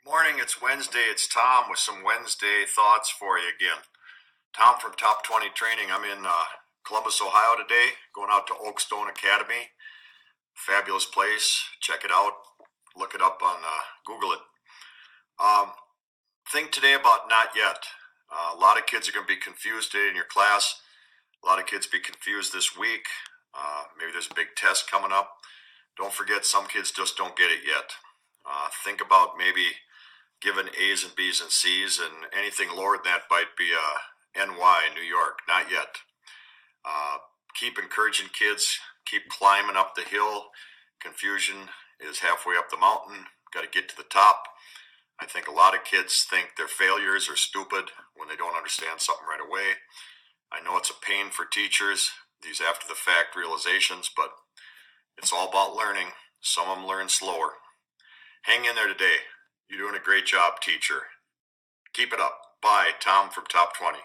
Morning, it's Wednesday. It's Tom with some Wednesday thoughts for you again. Tom from Top 20 Training. I'm in Columbus, Ohio today, going out to Oakstone Academy. Fabulous place. Check it out. Look it up on Google it. Think today about not yet. A lot of kids are going to be confused today in your class. A lot of kids be confused this week. Maybe there's a big test coming up. Don't forget, some kids just don't get it yet. Think about maybe given A's and B's and C's, and anything lower than that might be NY, New York. Not yet. Keep encouraging kids. Keep climbing up the hill. Confusion is halfway up the mountain. Got to get to the top. I think a lot of kids think their failures are stupid when they don't understand something right away. I know it's a pain for teachers, these after the fact realizations, but it's all about learning. Some of them learn slower. Hang in there today. You're doing a great job, teacher. Keep it up. Bye, Tom from Top 20.